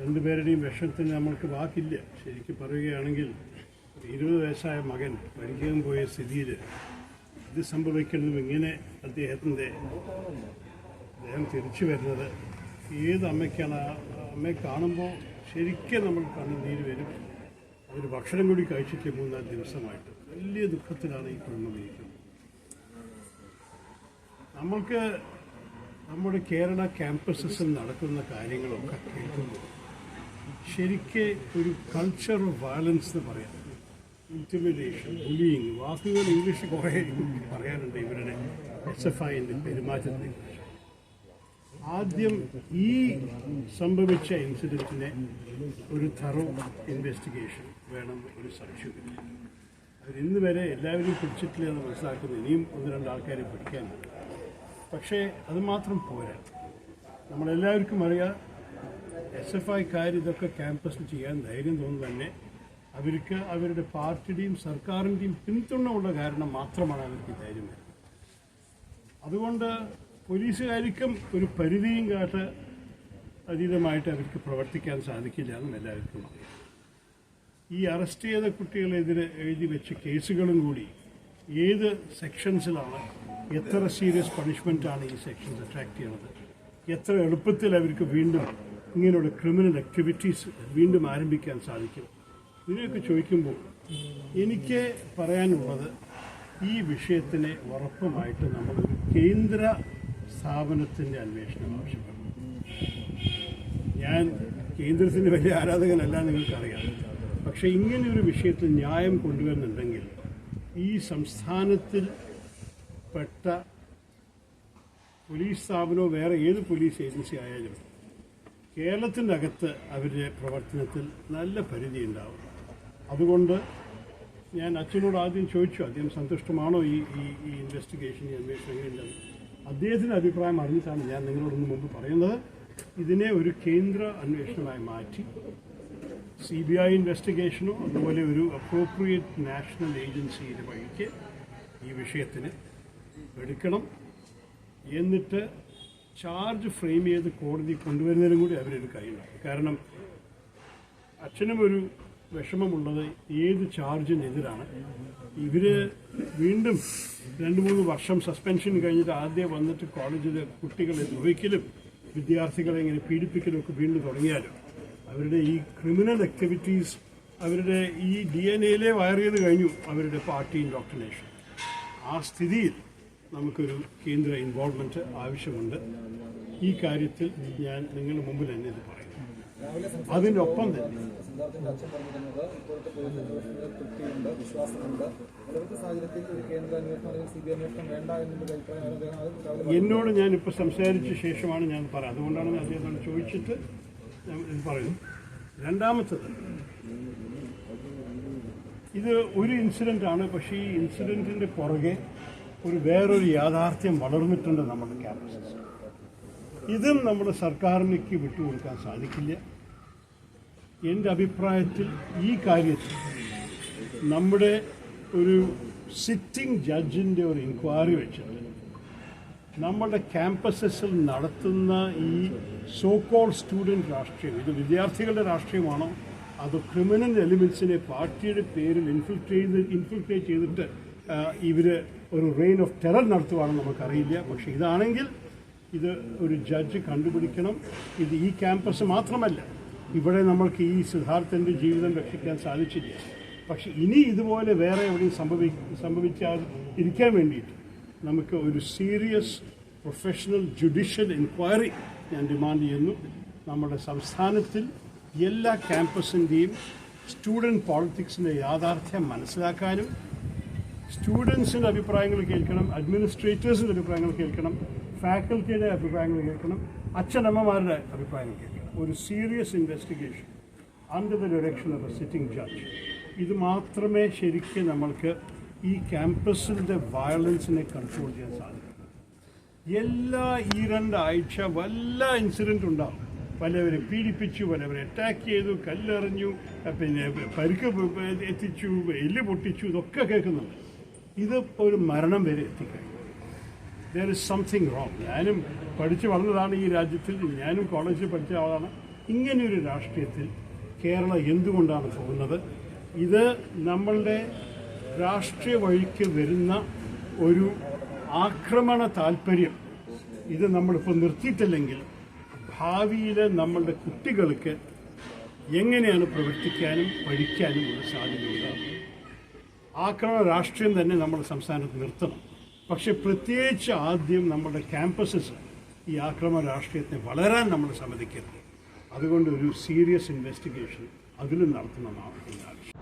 രണ്ടുപേരുടെയും വിഷമത്തിന് നമ്മൾക്ക് വാക്കില്ല. ശരിക്കും പറയുകയാണെങ്കിൽ 20 വയസ്സായ മകൻ പഠിക്കാൻ പോയ സ്ഥിതിയിൽ ഇത് സംഭവിക്കുന്നതും ഇങ്ങനെ അദ്ദേഹം തിരിച്ചു വരുന്നത് ഏത് അമ്മയ്ക്കാണ്? അമ്മയെ കാണുമ്പോൾ ശരിക്കും നമ്മൾ കണ്ണുനീര് വരും. അവർ ഭക്ഷണം കൂടി കഴിച്ചിട്ട് 3-4 ദിവസമായിട്ട് വലിയ ദുഃഖത്തിലാണ് ഈ കുടുംബം ഇരിക്കുന്നത്. നമ്മൾക്ക് നമ്മുടെ കേരള ക്യാമ്പസസിൽ നടക്കുന്ന കാര്യങ്ങളൊക്കെ കേൾക്കുമ്പോൾ ശരിക്ക് ഒരു കൾച്ചർ ഓഫ് വയലൻസ് എന്ന് പറയാം. ഇൻറ്റിമിഡേഷൻ, ബുള്ളിയിങ്, വാക്കുകൾ ഇംഗ്ലീഷ് കുറേ പറയാനുണ്ട് ഇവരുടെ SFIൻ്റെ പെരുമാറ്റത്തെ കുറിച്ച്. ആദ്യം ഈ സംഭവിച്ച ഇൻസിഡൻറ്റിനെ ഒരു തറോ ഇൻവെസ്റ്റിഗേഷൻ വേണം, ഒരു സംശയമില്ല. അവരിന്ന് വരെ എല്ലാവരും പിടിച്ചിട്ടില്ല എന്ന് മനസ്സിലാക്കുന്നു. ഇനിയും 1-2 ആൾക്കാരെ പിടിക്കാനുണ്ട്. പക്ഷേ അതുമാത്രം പോരാ. നമ്മളെല്ലാവർക്കും അറിയാം, SFIക്കാർ ഇതൊക്കെ ക്യാമ്പസിൽ ചെയ്യാൻ ധൈര്യം തോന്നുന്നു തന്നെ അവർക്ക് അവരുടെ പാർട്ടിയുടെയും സർക്കാരിൻ്റെയും പിന്തുണ ഉള്ള കാരണം മാത്രമാണ് അവർക്ക് ധൈര്യം വരുന്നത്. അതുകൊണ്ട് പോലീസുകാർക്കും ഒരു പരിധിയും കാട്ട് അതീതമായിട്ട് അവർക്ക് പ്രവർത്തിക്കാൻ സാധിക്കില്ല എന്നും എല്ലാവർക്കും അറിയാം. ഈ അറസ്റ്റ് ചെയ്ത കുട്ടികളെതിരെ എഴുതി വെച്ച കേസുകളും കൂടി ഏത് സെക്ഷൻസിലാണ്, എത്ര സീരിയസ് പണിഷ്മെൻറ്റാണ് ഈ സെക്ഷൻസ് അട്രാക്ട് ചെയ്യുന്നത്, എത്ര എളുപ്പത്തിൽ അവർക്ക് വീണ്ടും ഇങ്ങനെയുള്ള ക്രിമിനൽ ആക്ടിവിറ്റീസ് വീണ്ടും ആരംഭിക്കാൻ സാധിക്കും, ഇതിനെയൊക്കെ ചോദിക്കുമ്പോൾ എനിക്ക് പറയാനുള്ളത് ഈ വിഷയത്തിന് ഉറപ്പുമായിട്ട് നമ്മളൊരു കേന്ദ്ര സ്ഥാപനത്തിൻ്റെ അന്വേഷണം ആവശ്യപ്പെടുന്നു. ഞാൻ കേന്ദ്രത്തിൻ്റെ വലിയ ആരാധകനല്ല, നിങ്ങൾക്കറിയാം. പക്ഷേ ഇങ്ങനെയൊരു വിഷയത്തിൽ ന്യായം കൊണ്ടുവരുന്നുണ്ടെങ്കിൽ ഈ സംസ്ഥാനത്തിൽ പെട്ട പോലീസ് സ്ഥാപനമോ വേറെ ഏത് പോലീസ് ഏജൻസി ആയാലും കേരളത്തിൻ്റെ അകത്ത് അവരുടെ പ്രവർത്തനത്തിൽ നല്ല പരിധി ഉണ്ടാവും. അതുകൊണ്ട് ഞാൻ അച്ഛനോട് ആദ്യം ചോദിച്ചു, അദ്ദേഹം സന്തുഷ്ടമാണോ ഈ ഇൻവെസ്റ്റിഗേഷൻ, ഈ അന്വേഷണം എങ്ങനെയുണ്ടെന്ന്. അദ്ദേഹത്തിൻ്റെ അഭിപ്രായം അറിഞ്ഞിട്ടാണ് ഞാൻ നിങ്ങളോടൊന്ന് മുമ്പ് പറയുന്നത്. ഇതിനെ ഒരു കേന്ദ്ര അന്വേഷണമായി മാറ്റി CBI ഇൻവെസ്റ്റിഗേഷനോ അതുപോലെ ഒരു അപ്രോപ്രിയേറ്റ് നാഷണൽ ഏജൻസിയുടെ വഴിക്ക് ഈ വിഷയത്തിന് എടുക്കണം. എന്നിട്ട് ചാർജ് ഫ്രെയിം ചെയ്ത് കോടതി കൊണ്ടുവരുന്നതിനും കൂടി അവരൊരു കഴിയുന്നുണ്ട്. കാരണം അച്ഛനും ഒരു വിഷമമുള്ളത് ഏത് ചാർജിനെതിരാണ്. ഇവർ വീണ്ടും 2-3 വർഷം സസ്പെൻഷൻ കഴിഞ്ഞിട്ട് ആദ്യം വന്നിട്ട് കോളേജിലെ കുട്ടികളെ ദ്രോഹിക്കലും വിദ്യാർത്ഥികളെ ഇങ്ങനെ പീഡിപ്പിക്കലും ഒക്കെ വീണ്ടും തുടങ്ങിയാലും അവരുടെ ഈ ക്രിമിനൽ ആക്ടിവിറ്റീസ് അവരുടെ ഈ DNA വയർ ചെയ്ത് കഴിഞ്ഞു, അവരുടെ പാർട്ടി ഇൻഡോക്ട്രിനേഷൻ. ആ സ്ഥിതിയിൽ നമുക്കൊരു കേന്ദ്ര ഇൻവോൾവ്മെൻറ്റ് ആവശ്യമുണ്ട്. ഈ കാര്യത്തിൽ ഞാൻ നിങ്ങളുടെ മുമ്പിൽ തന്നെ ഇത് പറയുന്നു. അതിനൊപ്പം തന്നെ എന്നോട് ഞാനിപ്പോൾ സംസാരിച്ച ശേഷമാണ് ഞാൻ പറയാം. അതുകൊണ്ടാണ് ഞാൻ അദ്ദേഹത്തോട് ചോദിച്ചിട്ട് ഇത് പറയുന്നു. രണ്ടാമത്തത്, ഇത് ഒരു ഇൻസിഡൻ്റാണ്. പക്ഷേ ഈ ഇൻസിഡൻറ്റിൻ്റെ പുറകെ വേറൊരു യാഥാർത്ഥ്യം വളർന്നിട്ടുണ്ട് നമ്മുടെ ക്യാമ്പസിൽ. ഇതും നമ്മുടെ സർക്കാരിലേക്ക് വിട്ടുകൊടുക്കാൻ സാധിക്കില്ല. എൻ്റെ അഭിപ്രായത്തിൽ ഈ കാര്യത്തിൽ നമ്മുടെ ഒരു സിറ്റിംഗ് ജഡ്ജിൻ്റെ ഒരു എൻക്വയറി വെച്ചിട്ട് നമ്മുടെ ക്യാമ്പസസിൽ നടത്തുന്ന ഈ സോ കോൾഡ് സ്റ്റുഡൻറ് രാഷ്ട്രീയം, ഇത് വിദ്യാർത്ഥികളുടെ രാഷ്ട്രീയമാണോ അതോ ക്രിമിനൽ എലിമെൻസിനെ പാർട്ടിയുടെ പേരിൽ ഇൻഫിൽട്രേറ്റ് ചെയ്തിട്ട് ഇവർ ഒരു റെയിൻ ഓഫ് ടെറർ നടത്തുവാണെന്ന് നമുക്കറിയില്ല. പക്ഷേ ഇതാണെങ്കിൽ ഇത് ഒരു ജഡ്ജ് കണ്ടുപിടിക്കണം. ഇത് ഈ ക്യാമ്പസ് മാത്രമല്ല, ഇവിടെ നമ്മൾക്ക് ഈ സിദ്ധാർത്ഥൻ്റെ ജീവിതം രക്ഷിക്കാൻ സാധിച്ചില്ല. പക്ഷെ ഇനി ഇതുപോലെ വേറെ എവിടെയും സംഭവിച്ചാൽ ഇരിക്കാൻ വേണ്ടിയിട്ട് നമുക്ക് ഒരു സീരിയസ് പ്രൊഫഷണൽ ജുഡീഷ്യൽ എൻക്വയറി ഞാൻ ഡിമാൻഡ് ചെയ്യുന്നു. നമ്മുടെ സംസ്ഥാനത്തിൽ എല്ലാ ക്യാമ്പസിൻ്റെയും സ്റ്റുഡൻറ് പോളിറ്റിക്സിൻ്റെ യാഥാർത്ഥ്യം മനസ്സിലാക്കാനും സ്റ്റുഡൻസിൻ്റെ അഭിപ്രായങ്ങൾ കേൾക്കണം, അഡ്മിനിസ്ട്രേറ്റേഴ്സിൻ്റെ അഭിപ്രായങ്ങൾ കേൾക്കണം, ഫാക്കൽറ്റിയുടെ അഭിപ്രായങ്ങൾ കേൾക്കണം, അച്ഛനമ്മമാരുടെ അഭിപ്രായങ്ങൾ കേൾക്കണം. ഒരു serious investigation under the direction of A sitting judge. ഇത് മാത്രമേ ശരിക്കും നമ്മൾക്ക് ഈ ക്യാമ്പസിൻ്റെ വയലൻസിനെ കൺട്രോൾ ചെയ്യാൻ സാധിക്കും. എല്ലാ 2 ആഴ്ച വല്ല ഇൻസിഡൻറ്റ് ഉണ്ടാകും. പലവരെ പീഡിപ്പിച്ചു, പലവരെ അറ്റാക്ക് ചെയ്തു, കല്ലെറിഞ്ഞു, പിന്നെ പരിക്ക് എത്തിച്ചു, എല്ല് പൊട്ടിച്ചു, ഇതൊക്കെ കേൾക്കുന്നുണ്ട്. ഇത് ഒരു മരണം വരെ എത്തിക്കഴിഞ്ഞു. There is something wrong. ഞാനും പഠിച്ചു വളർന്നതാണ് ഈ രാജ്യത്തിൽ, ഞാനും കോളേജിൽ പഠിച്ച ആളാണ്. ഇങ്ങനെയൊരു രാഷ്ട്രീയത്തിൽ കേരളം എന്തുകൊണ്ടാണ് പോകുന്നത്? ഇത് നമ്മളുടെ രാഷ്ട്രീയ വഴിക്ക് വരുന്ന ഒരു ആക്രമണ താല്പര്യം ഇത് നമ്മളിപ്പോൾ നിർത്തിയിട്ടില്ലെങ്കിൽ ഭാവിയിൽ നമ്മളുടെ കുട്ടികൾക്ക് എങ്ങനെയാണ് പ്രവർത്തിക്കാനും പഠിക്കാനും ഒരു സാധ്യതയുണ്ടാകും. ആക്രമണ രാഷ്ട്രീയം തന്നെ നമ്മുടെ സംസ്ഥാനത്ത് നിർത്തണം. പക്ഷെ പ്രത്യേകിച്ച് ആദ്യം നമ്മുടെ ക്യാമ്പസസ് ഈ ആക്രമണ രാഷ്ട്രീയത്തെ വളരാൻ നമ്മൾ സമ്മതിക്കരുത്. അതുകൊണ്ട് ഒരു സീരിയസ് ഇൻവെസ്റ്റിഗേഷൻ അതിലും നടത്തണമെന്നാണ് എൻ്റെ ആവശ്യം.